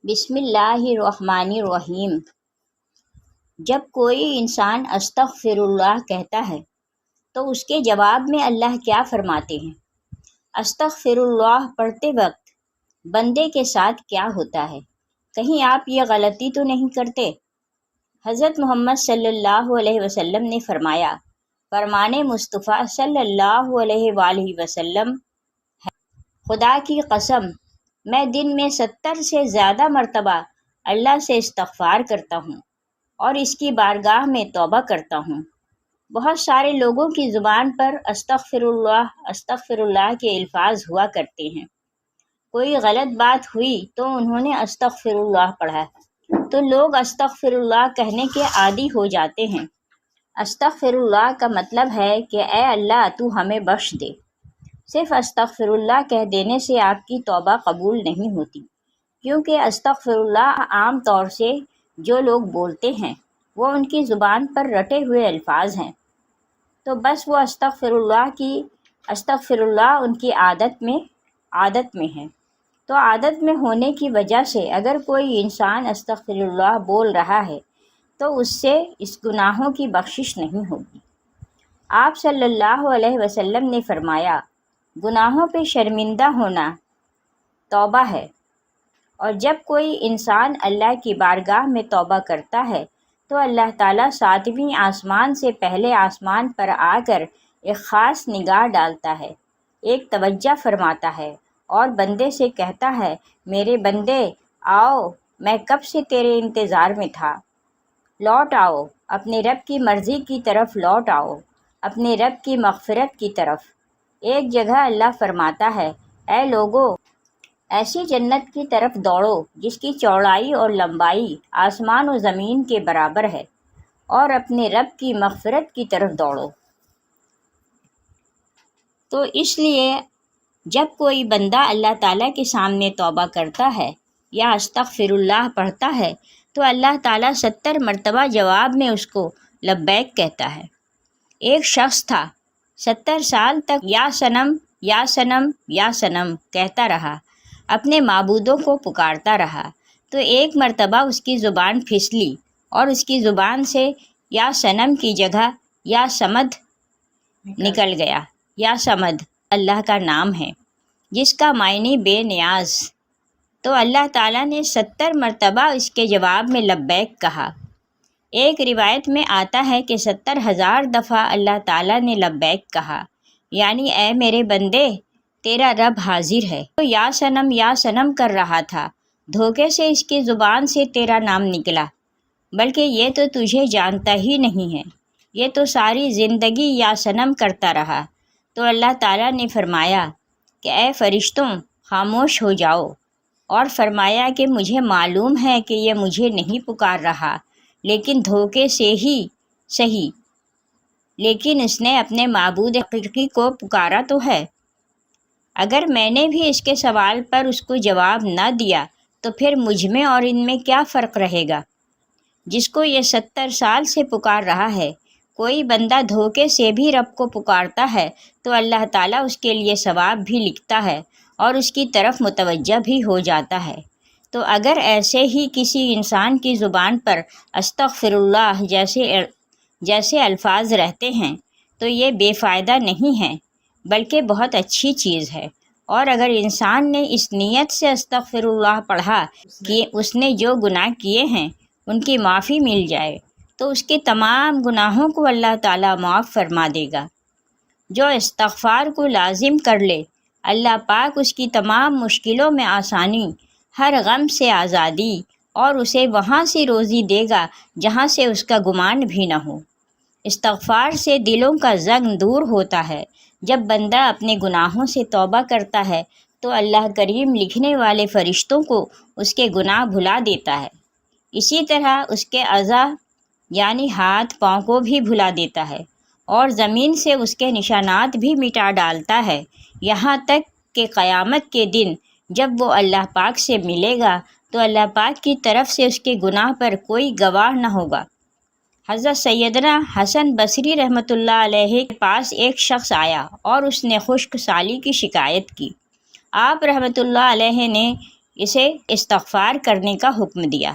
بسم اللہ الرحمن الرحیم۔ جب کوئی انسان استغفر اللہ کہتا ہے تو اس کے جواب میں اللہ کیا فرماتے ہیں؟ استغفر اللہ پڑھتے وقت بندے کے ساتھ کیا ہوتا ہے؟ کہیں آپ یہ غلطی تو نہیں کرتے؟ حضرت محمد صلی اللہ علیہ وسلم نے فرمایا، فرمان مصطفیٰ صلی اللہ علیہ وآلہ وسلم ہے، خدا کی قسم میں دن میں 70 سے زیادہ مرتبہ اللہ سے استغفار کرتا ہوں اور اس کی بارگاہ میں توبہ کرتا ہوں۔ بہت سارے لوگوں کی زبان پر استغفر اللہ کے الفاظ ہوا کرتے ہیں۔ کوئی غلط بات ہوئی تو انہوں نے استغفر اللہ پڑھا تو لوگ استغفر اللہ کہنے کے عادی ہو جاتے ہیں۔ استغفر اللہ کا مطلب ہے کہ اے اللہ تو ہمیں بخش دے۔ صرف استغفر اللہ کہہ دینے سے آپ کی توبہ قبول نہیں ہوتی، کیونکہ استغفر اللہ عام طور سے جو لوگ بولتے ہیں وہ ان کی زبان پر رٹے ہوئے الفاظ ہیں، تو بس وہ استغفر اللہ ان کی عادت میں ہے۔ تو عادت میں ہونے کی وجہ سے اگر کوئی انسان استغفر اللہ بول رہا ہے تو اس سے اس گناہوں کی بخشش نہیں ہوگی۔ آپ صلی اللہ علیہ وسلم نے فرمایا، گناہوں پہ شرمندہ ہونا توبہ ہے، اور جب کوئی انسان اللہ کی بارگاہ میں توبہ کرتا ہے تو اللہ تعالیٰ 7ویں آسمان سے پہلے آسمان پر آ کر ایک خاص نگاہ ڈالتا ہے، ایک توجہ فرماتا ہے اور بندے سے کہتا ہے، میرے بندے آؤ، میں کب سے تیرے انتظار میں تھا، لوٹ آؤ، اپنے رب کی مرضی کی طرف لوٹ آؤ، اپنے رب کی مغفرت کی طرف۔ ایک جگہ اللہ فرماتا ہے، اے لوگو، ایسی جنت کی طرف دوڑو جس کی چوڑائی اور لمبائی آسمان و زمین کے برابر ہے، اور اپنے رب کی مغفرت کی طرف دوڑو۔ تو اس لیے جب کوئی بندہ اللہ تعالیٰ کے سامنے توبہ کرتا ہے یا استغفر اللہ پڑھتا ہے تو اللہ تعالیٰ 70 مرتبہ جواب میں اس کو لبیک کہتا ہے۔ ایک شخص تھا، 70 سال تک یا صنم یا صنم یا صنم کہتا رہا، اپنے معبودوں کو پکارتا رہا، تو ایک مرتبہ اس کی زبان پھسلی اور اس کی زبان سے یا صنم کی جگہ یا صمد نکل گیا۔ یا صمد اللہ کا نام ہے جس کا معنی بے نیاز، تو اللہ تعالیٰ نے 70 مرتبہ اس کے جواب میں لبیک کہا۔ ایک روایت میں آتا ہے کہ 70,000 دفعہ اللہ تعالیٰ نے لبیک کہا، یعنی اے میرے بندے تیرا رب حاضر ہے۔ تو یا صنم کر رہا تھا، دھوکے سے اس کی زبان سے تیرا نام نکلا، بلکہ یہ تو تجھے جانتا ہی نہیں ہے، یہ تو ساری زندگی یا صنم کرتا رہا۔ تو اللہ تعالیٰ نے فرمایا کہ اے فرشتوں خاموش ہو جاؤ، اور فرمایا کہ مجھے معلوم ہے کہ یہ مجھے نہیں پکار رہا، لیکن دھوکے سے ہی صحیح، لیکن اس نے اپنے معبود حقیقی کو پکارا تو ہے۔ اگر میں نے بھی اس کے سوال پر اس کو جواب نہ دیا تو پھر مجھ میں اور ان میں کیا فرق رہے گا؟ جس کو یہ 70 سال سے پکار رہا ہے، کوئی بندہ دھوکے سے بھی رب کو پکارتا ہے تو اللہ تعالیٰ اس کے لیے ثواب بھی لکھتا ہے اور اس کی طرف متوجہ بھی ہو جاتا ہے۔ تو اگر ایسے ہی کسی انسان کی زبان پر استغفر اللہ جیسے الفاظ رہتے ہیں تو یہ بے فائدہ نہیں ہے، بلکہ بہت اچھی چیز ہے۔ اور اگر انسان نے اس نیت سے استغفر اللہ پڑھا کہ اس نے جو گناہ کیے ہیں ان کی معافی مل جائے، تو اس کے تمام گناہوں کو اللہ تعالیٰ معاف فرما دے گا۔ جو استغفار کو لازم کر لے، اللہ پاک اس کی تمام مشکلوں میں آسانی، ہر غم سے آزادی، اور اسے وہاں سے روزی دے گا جہاں سے اس کا گمان بھی نہ ہو۔ استغفار سے دلوں کا زنگ دور ہوتا ہے۔ جب بندہ اپنے گناہوں سے توبہ کرتا ہے تو اللہ کریم لکھنے والے فرشتوں کو اس کے گناہ بھلا دیتا ہے، اسی طرح اس کے اعضاء یعنی ہاتھ پاؤں کو بھی بھلا دیتا ہے، اور زمین سے اس کے نشانات بھی مٹا ڈالتا ہے، یہاں تک کہ قیامت کے دن جب وہ اللہ پاک سے ملے گا تو اللہ پاک کی طرف سے اس کے گناہ پر کوئی گواہ نہ ہوگا۔ حضرت سیدنا حسن بصری رحمۃ اللہ علیہ کے پاس ایک شخص آیا اور اس نے خشک سالی کی شکایت کی۔ آپ رحمۃ اللہ علیہ نے اسے استغفار کرنے کا حکم دیا۔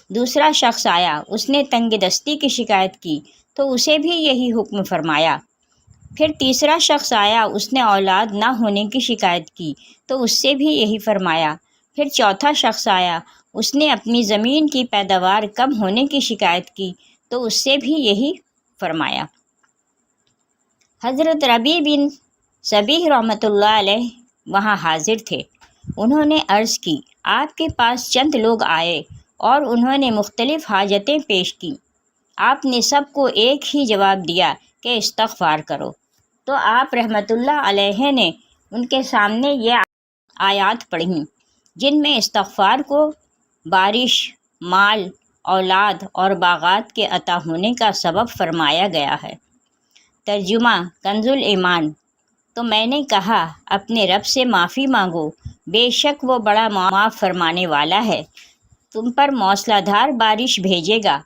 دوسرا شخص آیا، اس نے تنگ دستی کی شکایت کی تو اسے بھی یہی حکم فرمایا۔ پھر تیسرا شخص آیا، اس نے اولاد نہ ہونے کی شکایت کی تو اس سے بھی یہی فرمایا۔ پھر چوتھا شخص آیا، اس نے اپنی زمین کی پیداوار کم ہونے کی شکایت کی تو اس سے بھی یہی فرمایا۔ حضرت ربیع بن صبیح رحمۃ اللہ علیہ وہاں حاضر تھے۔ انہوں نے عرض کی، آپ کے پاس چند لوگ آئے اور انہوں نے مختلف حاجتیں پیش کیں۔ آپ نے سب کو ایک ہی جواب دیا کہ استغفار کرو۔ تو آپ رحمۃ اللہ علیہ نے ان کے سامنے یہ آیات پڑھیں جن میں استغفار کو بارش، مال، اولاد اور باغات کے عطا ہونے کا سبب فرمایا گیا ہے۔ ترجمہ کنز الایمان۔ تو میں نے کہا، اپنے رب سے معافی مانگو، بے شک وہ بڑا معاف فرمانے والا ہے۔ تم پر موسلا دھار بارش بھیجے گا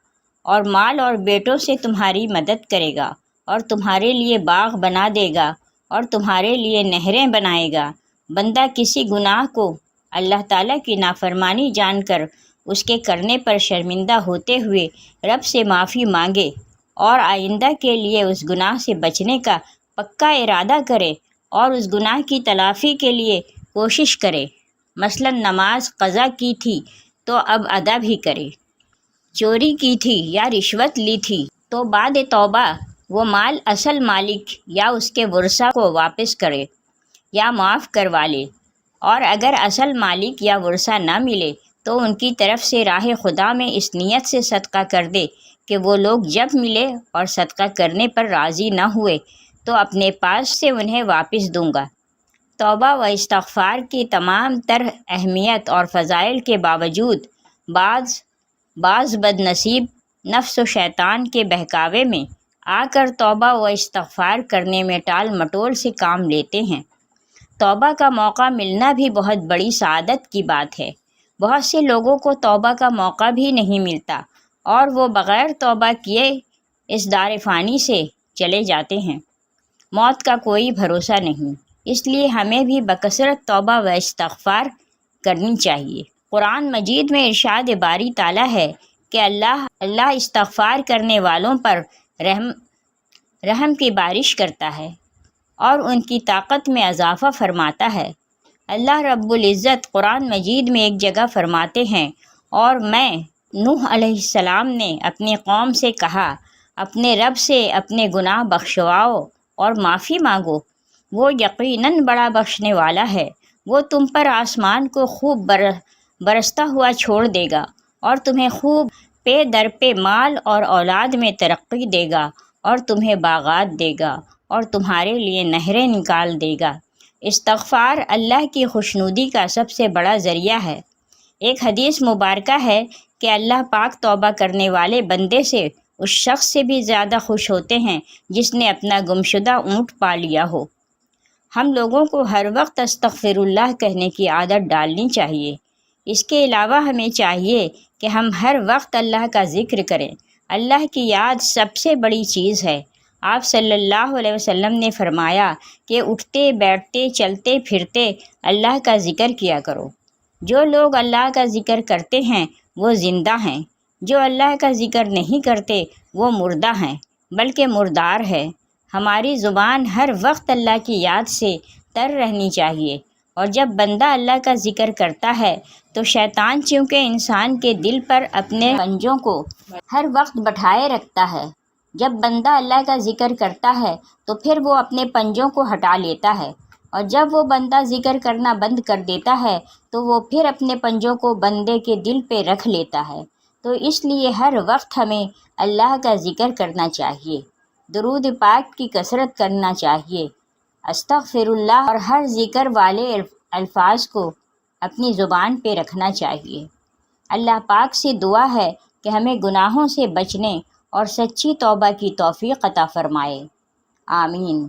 اور مال اور بیٹوں سے تمہاری مدد کرے گا اور تمہارے لیے باغ بنا دے گا اور تمہارے لیے نہریں بنائے گا۔ بندہ کسی گناہ کو اللہ تعالیٰ کی نافرمانی جان کر اس کے کرنے پر شرمندہ ہوتے ہوئے رب سے معافی مانگے اور آئندہ کے لیے اس گناہ سے بچنے کا پکا ارادہ کرے اور اس گناہ کی تلافی کے لیے کوشش کرے۔ مثلا نماز قضا کی تھی تو اب ادا بھی کرے، چوری کی تھی یا رشوت لی تھی تو بعد توبہ وہ مال اصل مالک یا اس کے ورثاء کو واپس کرے یا معاف کروا لے، اور اگر اصل مالک یا ورثہ نہ ملے تو ان کی طرف سے راہ خدا میں اس نیت سے صدقہ کر دے کہ وہ لوگ جب ملے اور صدقہ کرنے پر راضی نہ ہوئے تو اپنے پاس سے انہیں واپس دوں گا۔ توبہ و استغفار کی تمام تر اہمیت اور فضائل کے باوجود بعض بد نصیب نفس و شیطان کے بہکاوے میں آ کر توبہ و استغفار کرنے میں ٹال مٹول سے کام لیتے ہیں۔ توبہ کا موقع ملنا بھی بہت بڑی سعادت کی بات ہے۔ بہت سے لوگوں کو توبہ کا موقع بھی نہیں ملتا اور وہ بغیر توبہ کیے اس دار فانی سے چلے جاتے ہیں۔ موت کا کوئی بھروسہ نہیں، اس لیے ہمیں بھی بکثرت توبہ و استغفار کرنی چاہیے۔ قرآن مجید میں ارشاد باری تعالیٰ ہے کہ اللہ استغفار کرنے والوں پر رحم کی بارش کرتا ہے اور ان کی طاقت میں اضافہ فرماتا ہے۔ اللہ رب العزت قرآن مجید میں ایک جگہ فرماتے ہیں، اور میں نوح علیہ السلام نے اپنی قوم سے کہا، اپنے رب سے اپنے گناہ بخشواؤ اور معافی مانگو، وہ یقیناً بڑا بخشنے والا ہے۔ وہ تم پر آسمان کو خوب برستا ہوا چھوڑ دے گا اور تمہیں خوب پے در پہ مال اور اولاد میں ترقی دے گا اور تمہیں باغات دے گا اور تمہارے لیے نہریں نکال دے گا۔ استغفار اللہ کی خوشنودی کا سب سے بڑا ذریعہ ہے۔ ایک حدیث مبارکہ ہے کہ اللہ پاک توبہ کرنے والے بندے سے اس شخص سے بھی زیادہ خوش ہوتے ہیں جس نے اپنا گمشدہ اونٹ پا لیا ہو۔ ہم لوگوں کو ہر وقت استغفر اللہ کہنے کی عادت ڈالنی چاہیے۔ اس کے علاوہ ہمیں چاہیے کہ ہم ہر وقت اللہ کا ذکر کریں۔ اللہ کی یاد سب سے بڑی چیز ہے۔ آپ صلی اللہ علیہ وسلم نے فرمایا کہ اٹھتے بیٹھتے چلتے پھرتے اللہ کا ذکر کیا کرو۔ جو لوگ اللہ کا ذکر کرتے ہیں وہ زندہ ہیں، جو اللہ کا ذکر نہیں کرتے وہ مردہ ہیں، بلکہ مردار ہے۔ ہماری زبان ہر وقت اللہ کی یاد سے تر رہنی چاہیے، اور جب بندہ اللہ کا ذکر کرتا ہے تو شیطان چونکہ انسان کے دل پر اپنے پنجوں کو ہر وقت بٹھائے رکھتا ہے، جب بندہ اللہ کا ذکر کرتا ہے تو پھر وہ اپنے پنجوں کو ہٹا لیتا ہے، اور جب وہ بندہ ذکر کرنا بند کر دیتا ہے تو وہ پھر اپنے پنجوں کو بندے کے دل پہ رکھ لیتا ہے۔ تو اس لیے ہر وقت ہمیں اللہ کا ذکر کرنا چاہیے، درود پاک کی کثرت کرنا چاہیے، استغفر اللہ اور ہر ذکر والے الفاظ کو اپنی زبان پہ رکھنا چاہیے۔ اللہ پاک سے دعا ہے کہ ہمیں گناہوں سے بچنے اور سچی توبہ کی توفیق عطا فرمائے۔ آمین۔